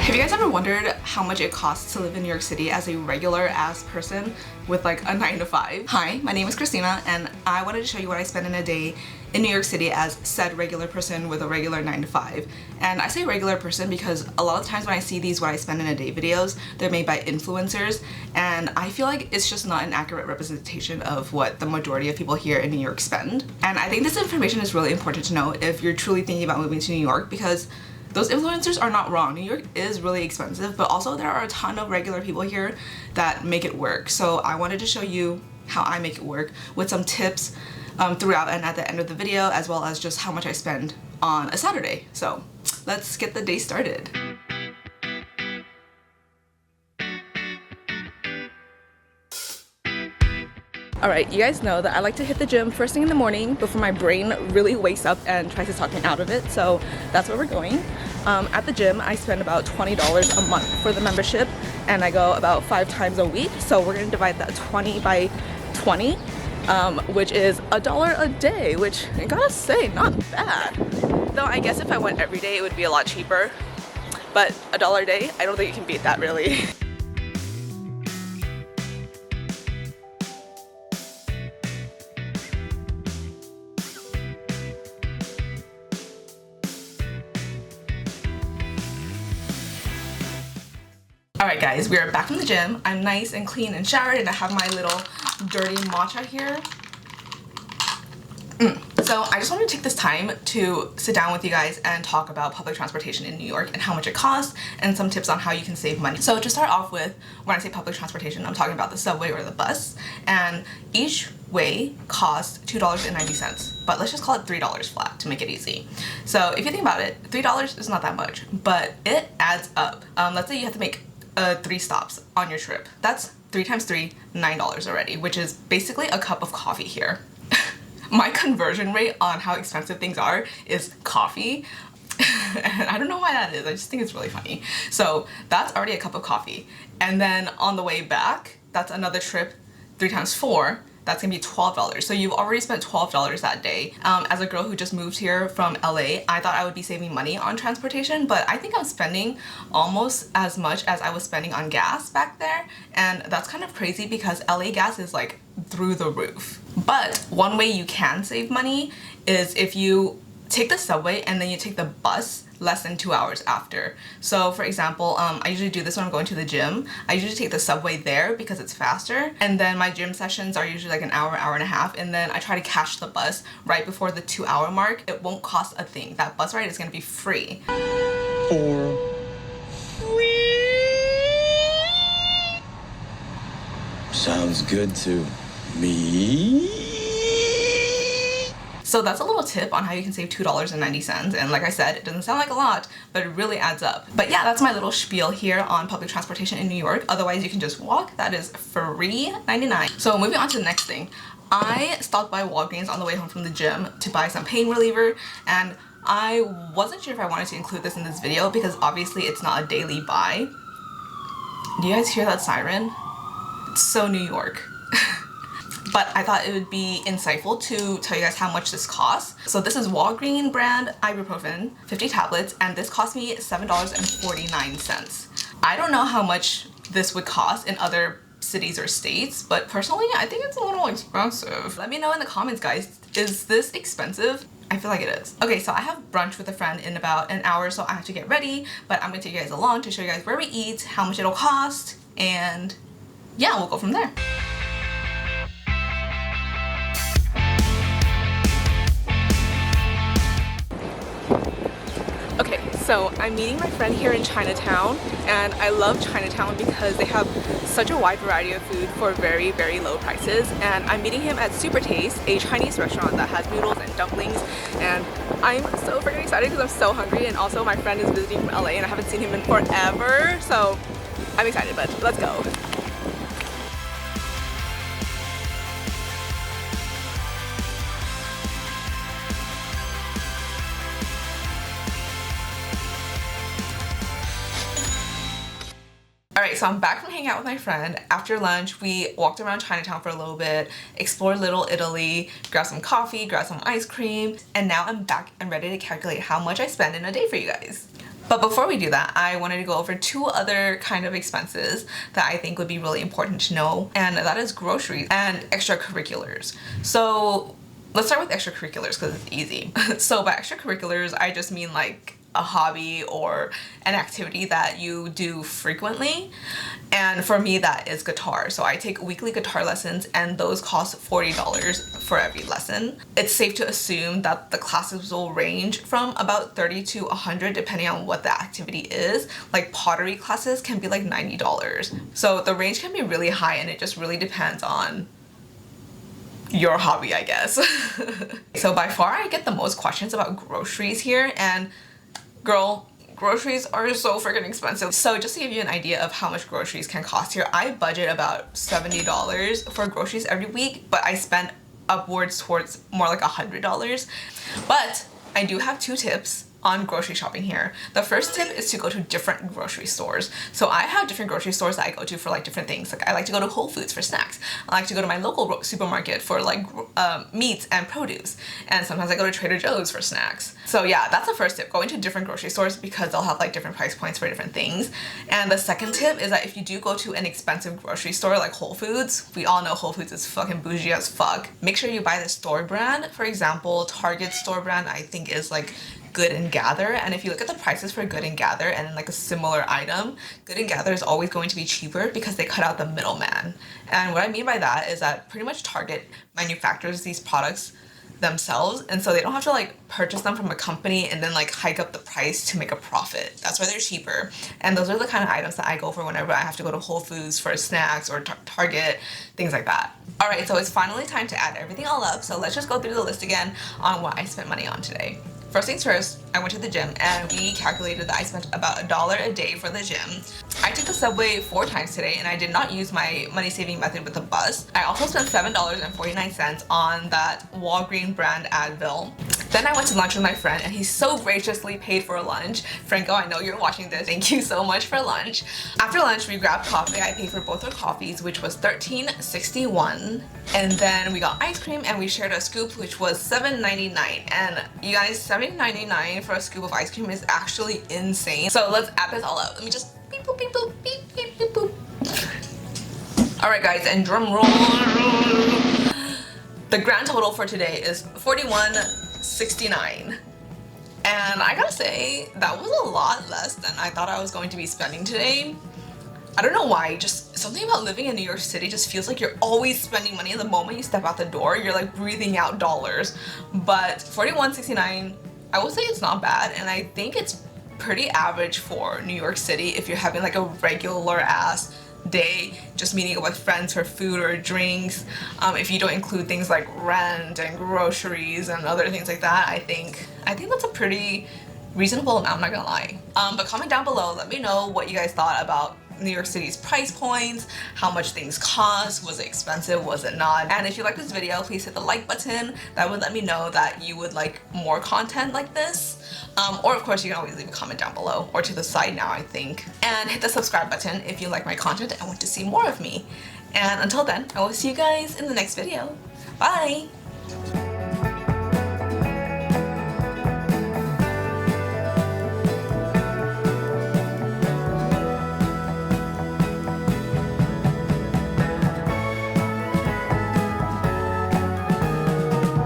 Have you guys ever wondered how much it costs to live in New York City as a regular ass person with like a 9 to 5? Hi, my name is Christina and I wanted to show you what I spend in a day in New York City as said regular person with a regular 9 to 5. And I say regular person because a lot of times when I see these what I spend in a day videos, they're made by influencers, and I feel like it's just not an accurate representation of what the majority of people here in New York spend. And I think this information is really important to know if you're truly thinking about moving to New York, because those influencers are not wrong. New York is really expensive, but also there are a ton of regular people here that make it work. So I wanted to show you how I make it work with some tips throughout and at the end of the video, as well as just how much I spend on a Saturday. So let's get the day started. Alright, you guys know that I like to hit the gym first thing in the morning before my brain really wakes up and tries to talk me out of it, so that's where we're going. At the gym, I spend about $20 a month for the membership, and I go about 5 times a week, so we're going to divide that 20 by 20, which is $1 a day, which I gotta say, not bad. Though I guess if I went every day, it would be a lot cheaper, but $1 a day, I don't think you can beat that really. Alright guys, we are back from the gym. I'm nice and clean and showered, and I have my little dirty matcha here. So I just wanted to take this time to sit down with you guys and talk about public transportation in New York and how much it costs and some tips on how you can save money. So to start off with, when I say public transportation, I'm talking about the subway or the bus, and each way costs $2.90, but let's just call it $3 flat to make it easy. So if you think about it, $3 is not that much, but it adds up. Let's say you have to make 3 stops on your trip. That's 3 times 3, $9 already, which is basically a cup of coffee here. My conversion rate on how expensive things are is coffee. And I don't know why that is, I just think it's really funny. So that's already a cup of coffee. And then on the way back, that's another trip, 3 times 4, that's gonna be $12. So you've already spent $12 that day. As a girl who just moved here from LA, I thought I would be saving money on transportation, but I think I'm spending almost as much as I was spending on gas back there. And that's kind of crazy because LA gas is like through the roof. But one way you can save money is if you take the subway and then you take the bus less than 2 hours after. So for example, I usually do this when I'm going to the gym. I usually take the subway there because it's faster, and then my gym sessions are usually like an hour, hour and a half, and then I try to catch the bus right before the 2-hour mark. It won't cost a thing. That bus ride is gonna be free. For free. Sounds good to me. So that's a little tip on how you can save $2.90, and like I said, it doesn't sound like a lot, but it really adds up. But yeah, that's my little spiel here on public transportation in New York. Otherwise, you can just walk. That is free 99. So moving on to the next thing. I stopped by Walgreens on the way home from the gym to buy some pain reliever, and I wasn't sure if I wanted to include this in this video because obviously it's not a daily buy. Do you guys hear that siren? It's so New York. But I thought it would be insightful to tell you guys how much this costs. So this is Walgreens brand ibuprofen, 50 tablets, and this cost me $7.49. I don't know how much this would cost in other cities or states, but personally, I think it's a little expensive. Let me know in the comments, guys. Is this expensive? I feel like it is. Okay, so I have brunch with a friend in about an hour, so I have to get ready, but I'm gonna take you guys along to show you guys where we eat, how much it'll cost, and yeah, we'll go from there. Okay, so I'm meeting my friend here in Chinatown, and I love Chinatown because they have such a wide variety of food for very, very low prices. And I'm meeting him at Super Taste, a Chinese restaurant that has noodles and dumplings, and I'm so freaking excited because I'm so hungry, and also my friend is visiting from LA and I haven't seen him in forever, so I'm excited, but let's go. Alright, so I'm back from hanging out with my friend. After lunch, we walked around Chinatown for a little bit, explored Little Italy, grabbed some coffee, grabbed some ice cream, and now I'm back and ready to calculate how much I spend in a day for you guys. But before we do that, I wanted to go over 2 other kind of expenses that I think would be really important to know, and that is groceries and extracurriculars. So let's start with extracurriculars because it's easy. So by extracurriculars, I just mean like a hobby or an activity that you do frequently, and for me that is guitar. So I take weekly guitar lessons and those cost $40 for every lesson. It's safe to assume that the classes will range from about $30 to $100 depending on what the activity is. Like pottery classes can be like $90. So the range can be really high and it just really depends on your hobby, I guess. So by far I get the most questions about groceries here, and girl, groceries are so freaking expensive. So just to give you an idea of how much groceries can cost here, I budget about $70 for groceries every week, but I spend upwards towards more like $100. But I do have 2 tips on grocery shopping here. The first tip is to go to different grocery stores. So I have different grocery stores that I go to for like different things. Like I like to go to Whole Foods for snacks. I like to go to my local supermarket for like meats and produce. And sometimes I go to Trader Joe's for snacks. So yeah, that's the first tip, going to different grocery stores because they'll have like different price points for different things. And the second tip is that if you do go to an expensive grocery store like Whole Foods, we all know Whole Foods is fucking bougie as fuck. Make sure you buy the store brand. For example, Target store brand I think is like Good and Gather, and if you look at the prices for Good and Gather and like a similar item, Good and Gather is always going to be cheaper because they cut out the middleman. And what I mean by that is that pretty much Target manufactures these products themselves, and so they don't have to like purchase them from a company and then like hike up the price to make a profit. That's why they're cheaper. And those are the kind of items that I go for whenever I have to go to Whole Foods for snacks or Target, things like that. Alright, so it's finally time to add everything all up, so let's just go through the list again on what I spent money on today. First things first, I went to the gym and we calculated that I spent about $1 a day for the gym. I took the subway 4 times today and I did not use my money saving method with the bus. I also spent $7.49 on that Walgreens brand Advil. Then I went to lunch with my friend and he so graciously paid for lunch. Franco, I know you're watching this. Thank you so much for lunch. After lunch, we grabbed coffee. I paid for both our coffees, which was $13.61. And then we got ice cream and we shared a scoop, which was $7.99. And you guys, $7.99 for a scoop of ice cream is actually insane. So let's add this all up. Let me just beep boop beep boop beep beep beep boop. Alright guys, and drum roll. The grand total for today is $41.69. And I gotta say, that was a lot less than I thought I was going to be spending today. I don't know why, just something about living in New York City just feels like you're always spending money. The moment you step out the door, you're like breathing out dollars. But $41.69, I will say it's not bad, and I think it's pretty average for New York City if you're having like a regular ass day, just meeting up with friends for food or drinks. If you don't include things like rent and groceries and other things like that, I think that's a pretty reasonable amount, I'm not gonna lie. But comment down below, let me know what you guys thought about New York City's price points, how much things cost, was it expensive, was it not? And if you like this video, please hit the like button. That would let me know that you would like more content like this. Or of course you can always leave a comment down below, or to the side now I think. And hit the subscribe button if you like my content and want to see more of me. And until then, I will see you guys in the next video. Bye!